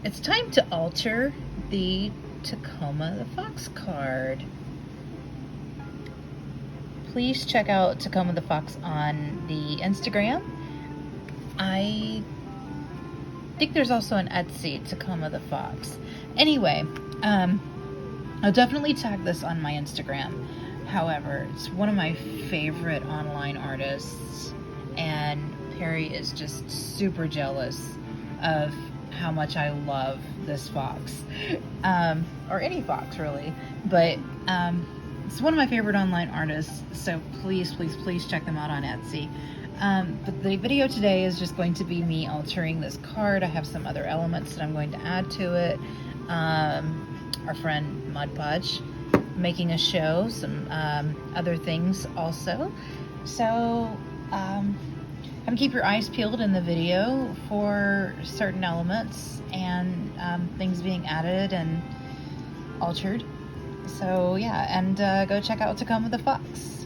It's time to alter the Tacoma the Fox card. Please check out Tacoma the Fox on the Instagram. I think there's also an Etsy, Tacoma the Fox. Anyway, I'll definitely tag this on my Instagram. However, it's one of my favorite online artists, and Perry is just super jealous of how much I love this fox, or any fox really, but it's one of my favorite online artists, so please check them out on Etsy. But the video today is just going to be me altering this card. I have some other elements that I'm going to add to it. Our friend Mud Podge making a show, some other things also. So have to keep your eyes peeled in the video for certain elements and things being added and altered. So yeah, and go check out Tacoma the Fox.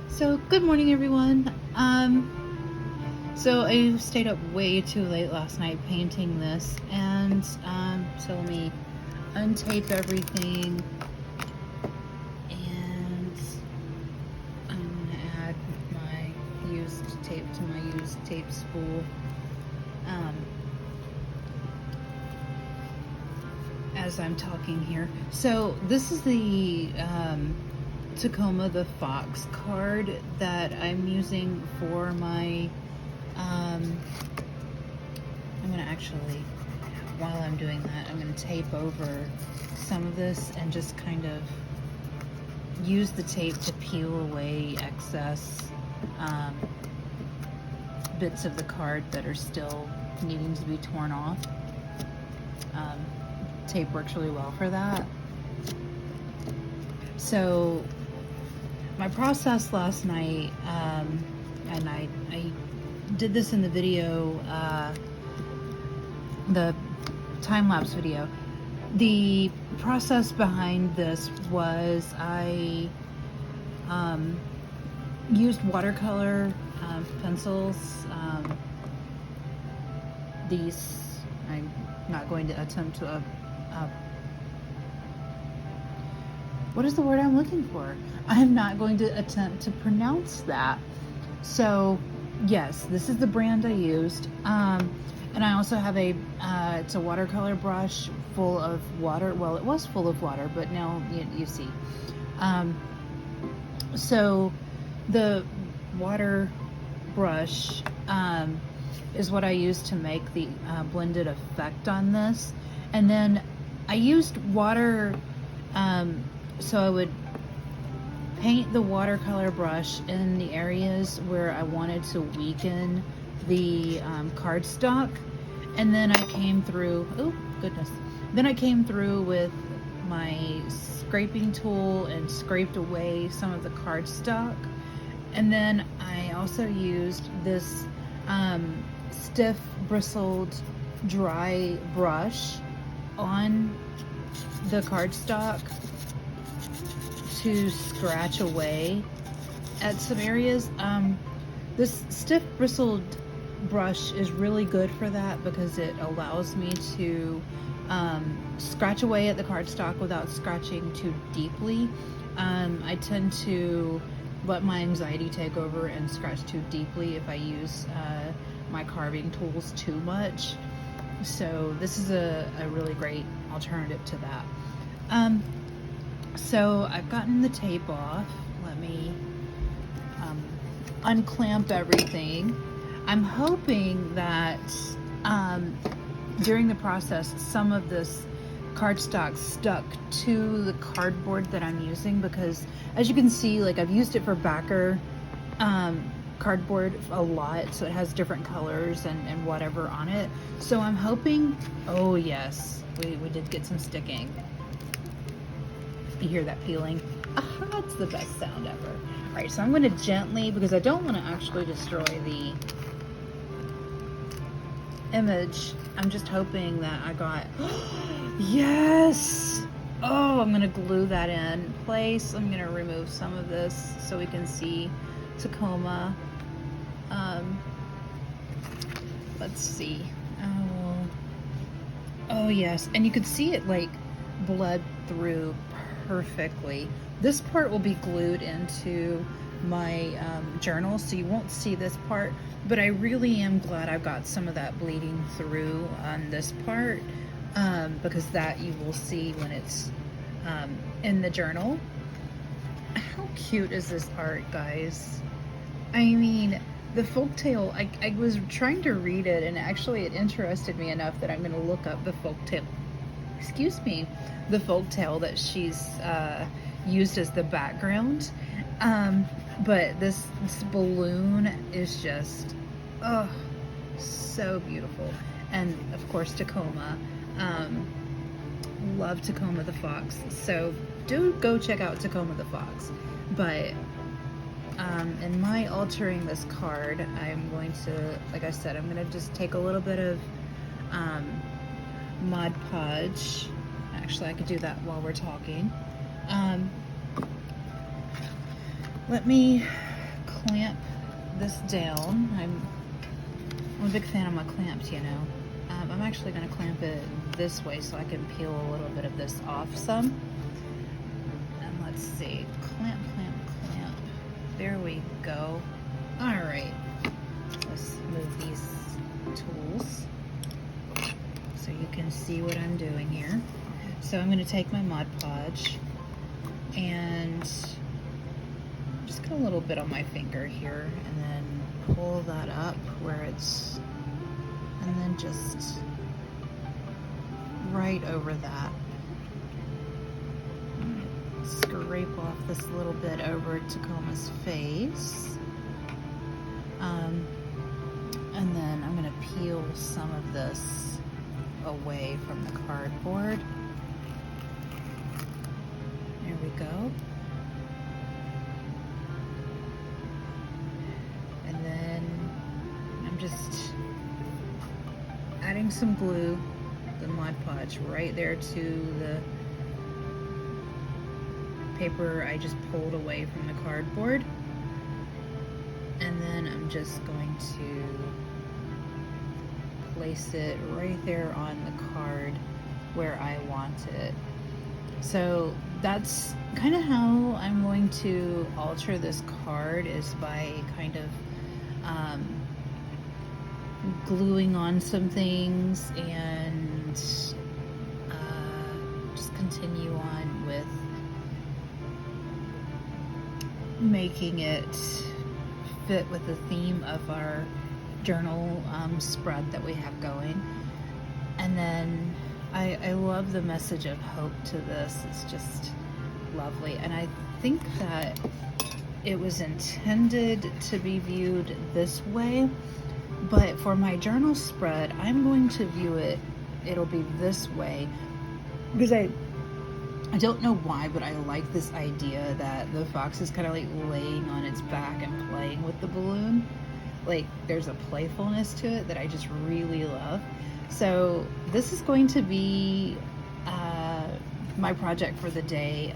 So good morning, everyone. So I stayed up way too late last night painting this, and so let me untape everything, and I'm gonna add my used tape to my used tape spool. As I'm talking here. So this is the Tacoma the Fox card that I'm using for my I'm gonna actually, while I'm doing that, I'm gonna tape over some of this and just kind of use the tape to peel away excess bits of the card that are still needing to be torn off. Tape works really well for that. So my process last night, and I did this in the video, the time-lapse video. The process behind this was I used watercolor pencils. These, I'm not going to attempt to what is the word I'm looking for? I'm not going to attempt to pronounce that. So yes, this is the brand I used. And I also have it's a watercolor brush full of water. Well, it was full of water, but now you see. So the water brush is what I used to make the blended effect on this. And then I used water, so I would paint the watercolor brush in the areas where I wanted to weaken the cardstock, and then I came through, oh goodness, then I came through with my scraping tool and scraped away some of the cardstock. And then I also used this stiff bristled dry brush on the cardstock to scratch away at some areas. This stiff bristled brush is really good for that because it allows me to scratch away at the cardstock without scratching too deeply. I tend to let my anxiety take over and scratch too deeply if I use my carving tools too much. So this is a really great alternative to that. So I've gotten the tape off. Let me unclamp everything. I'm hoping that during the process some of this cardstock stuck to the cardboard that I'm using, because as you can see, like, I've used it for backer cardboard a lot, so it has different colors and whatever on it. So I'm hoping, oh yes, we did get some sticking. You hear that peeling? Aha, it's the best sound ever. All right, so I'm going to gently, because I don't want to actually destroy the image, I'm just hoping that I got, yes! Oh, I'm going to glue that in place. I'm going to remove some of this so we can see Tacoma. Let's see. Oh yes, and you could see it like bled through perfectly. This part will be glued into my journal, so you won't see this part, but I really am glad I've got some of that bleeding through on this part, because that you will see when it's in the journal. How cute is this art, guys? I mean, the folktale, I was trying to read it, and actually it interested me enough that I'm going to look up the folktale, the folktale that she's used as the background. But this balloon is just, oh, so beautiful. And of course, Tacoma. Love Tacoma the Fox. So do go check out Tacoma the Fox. But in my altering this card, I'm going to, like I said, I'm going to just take a little bit of Mod Podge. Actually, I could do that while we're talking. Let me clamp this down. I'm a big fan of my clamps, you know. I'm actually going to clamp it this way so I can peel a little bit of this off some. And let's see. Clamp, clamp, clamp. There we go. Alright. Let's move these tools so you can see what I'm doing here. So I'm going to take my Mod Podge and just get a little bit on my finger here, and then pull that up where it's, and then just right over that. Scrape off this little bit over Tacoma's face. And then I'm going to peel some of this away from the cardboard. There we go. And then I'm just adding some glue, the Mod Podge, right there to the paper I just pulled away from the cardboard. And then I'm just going to place it right there on the card where I want it. So that's kind of how I'm going to alter this card, is by kind of gluing on some things and just continue on with making it fit with the theme of our journal spread that we have going. And then I love the message of hope to this. It's just lovely, and I think that it was intended to be viewed this way, but for my journal spread I'm going to view it, it'll be this way, because I don't know why, but I like this idea that the fox is kind of like laying on its back and playing with the balloon. Like, there's a playfulness to it that I just really love. So this is going to be my project for the day,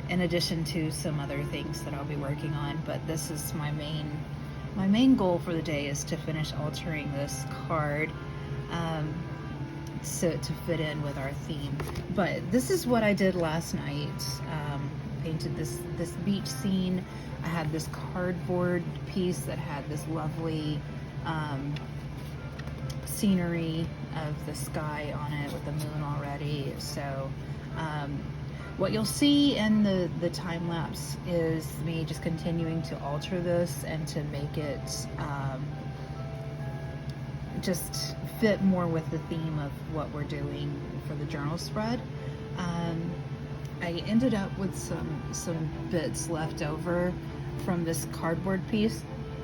in addition to some other things that I'll be working on. But this is my main goal for the day, is to finish altering this card so to fit in with our theme. But this is what I did last night. Painted this beach scene. I had this cardboard piece that had this lovely scenery of the sky on it with the moon already. So what you'll see in the time lapse is me just continuing to alter this and to make it just fit more with the theme of what we're doing for the journal spread. I ended up with some bits left over from this cardboard piece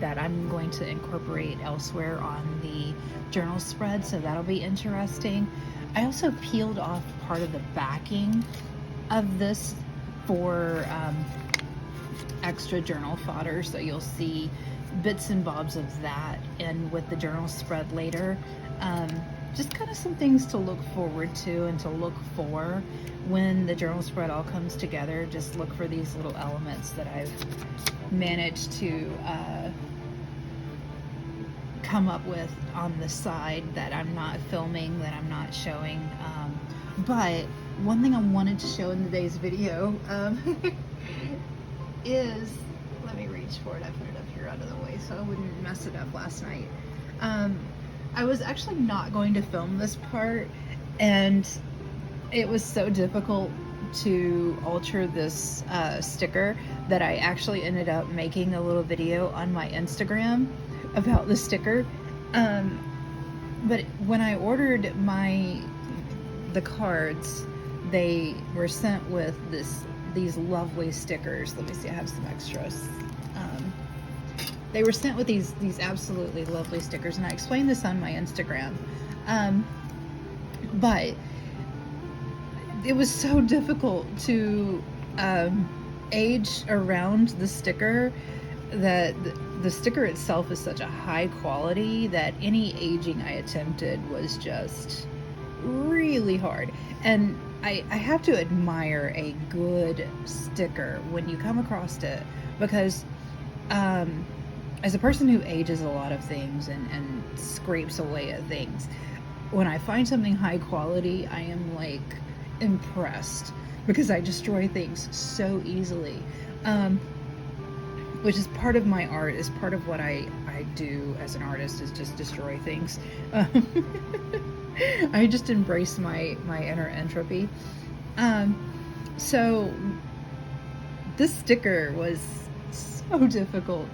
that I'm going to incorporate elsewhere on the journal spread, so that'll be interesting. I also peeled off part of the backing of this for extra journal fodder, so you'll see bits and bobs of that and with the journal spread later. Just kind of some things to look forward to and to look for when the journal spread all comes together. Just look for these little elements that I've managed to come up with on the side that I'm not filming, that I'm not showing. But one thing I wanted to show in today's video is, let me reach for it. I put it up here out of the way so I wouldn't mess it up last night. I was actually not going to film this part, and it was so difficult to alter this sticker that I actually ended up making a little video on my Instagram about the sticker. But when I ordered the cards, they were sent with these lovely stickers. Let me see, I have some extras. They were sent with these absolutely lovely stickers, and I explained this on my Instagram. But it was so difficult to age around the sticker, that the sticker itself is such a high quality that any aging I attempted was just really hard. And I have to admire a good sticker when you come across it, because as a person who ages a lot of things and scrapes away at things, when I find something high quality, I am like impressed, because I destroy things so easily. Which is part of my art, is part of what I do as an artist, is just destroy things. I just embrace my inner entropy. So this sticker was so difficult.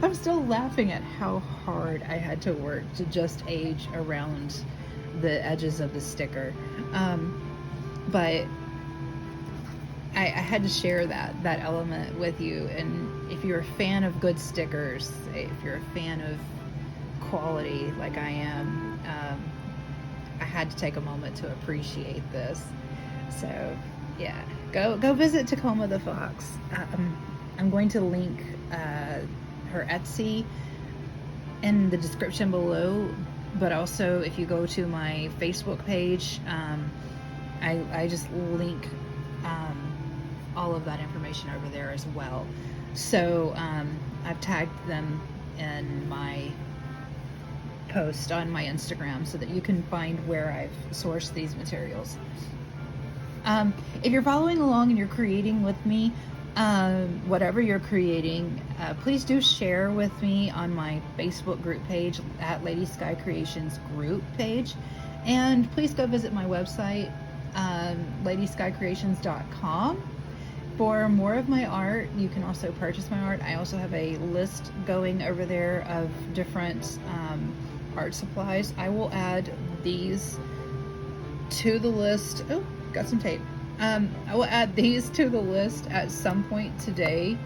I'm still laughing at how hard I had to work to just age around the edges of the sticker. But I had to share that element with you. And if you're a fan of good stickers, if you're a fan of quality like I am, I had to take a moment to appreciate this. So yeah, go visit Tacoma the Fox. I'm going to link her Etsy in the description below, but also if you go to my Facebook page, I just link all of that information over there as well. So I've tagged them in my post on my Instagram so that you can find where I've sourced these materials. If you're following along and you're creating with me, whatever you're creating, please do share with me on my Facebook group page at Lady Sky Creations group page, and please go visit my website, ladyskycreations.com, for more of my art. You can also purchase my art. I also have a list going over there of different art supplies. I will add these to the list. Oh, got some tape. I will add these to the list at some point today,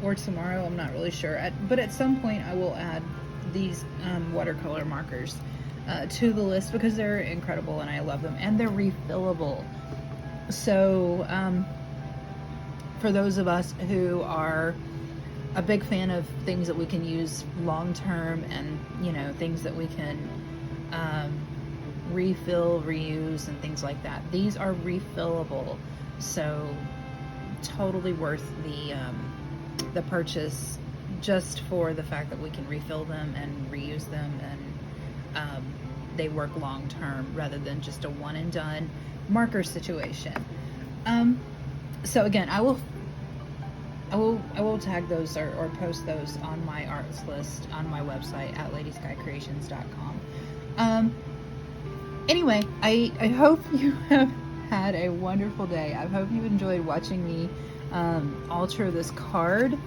or tomorrow, I'm not really sure. But at some point I will add these watercolor markers to the list, because they're incredible and I love them, and they're refillable. So for those of us who are a big fan of things that we can use long term, and things that we can refill, reuse, and things like that, these are refillable, so totally worth the purchase, just for the fact that we can refill them and reuse them, and they work long term rather than just a one and done marker situation. So again, I will tag those or post those on my arts list on my website at ladyskycreations.com. Anyway, I hope you have had a wonderful day. I hope you enjoyed watching me alter this card.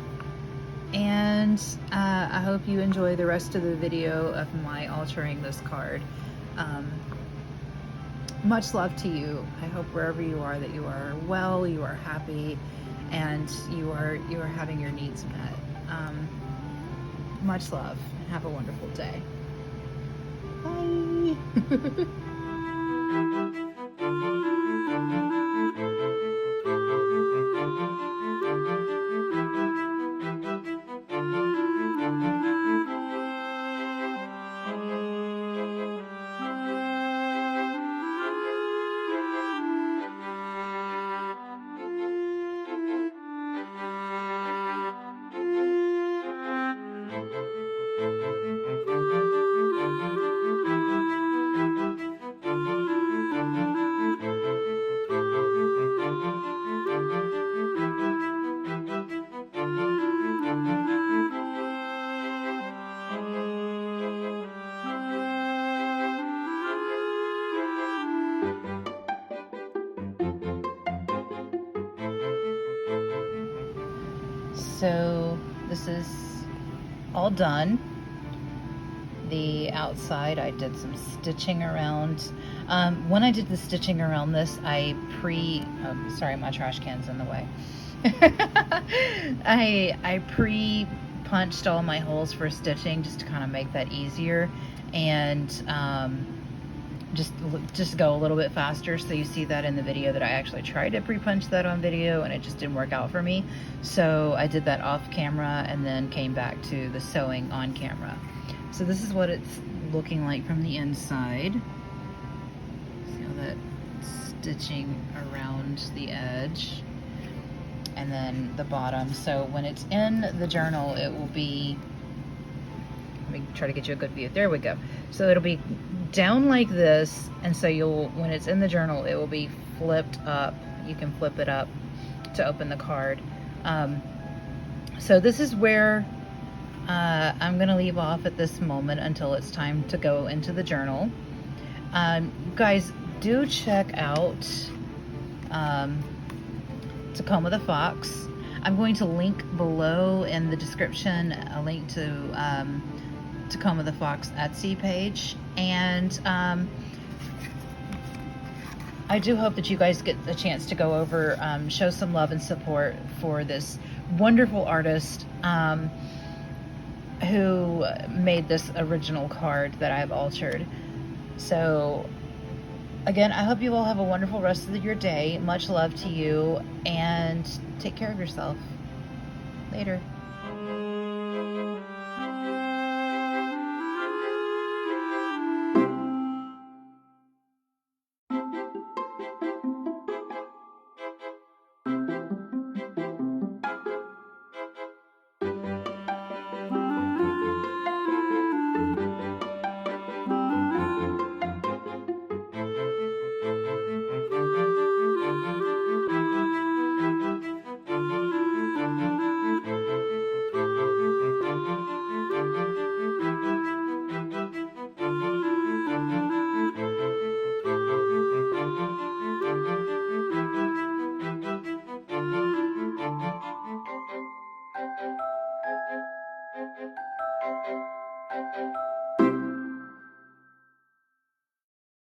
And I hope you enjoy the rest of the video of my altering this card. Much love to you. I hope wherever you are that you are well, you are happy, and you are having your needs met. Much love. Have a wonderful day. Bye. So this is all done. The outside, I did some stitching around. When I did the stitching around this, I sorry, my trash can's in the way. I pre-punched all my holes for stitching just to kind of make that easier, and just go a little bit faster. So you see that in the video that I actually tried to pre-punch that on video and it just didn't work out for me. So I did that off camera and then came back to the sewing on camera. So this is what it's looking like from the inside. See all that stitching around the edge. And then the bottom. So when it's in the journal, it will be, let me try to get you a good view. There we go. So it'll be down like this, and so when it's in the journal, it will be flipped up. You can flip it up to open the card. So this is where I'm gonna leave off at this moment until it's time to go into the journal. Guys, do check out Tacoma the Fox. I'm going to link below in the description a link to Tacoma the Fox Etsy page, and I do hope that you guys get a chance to go over, show some love and support for this wonderful artist who made this original card that I've altered. So again, I hope you all have a wonderful rest of your day. Much love to you, and take care of yourself. Later.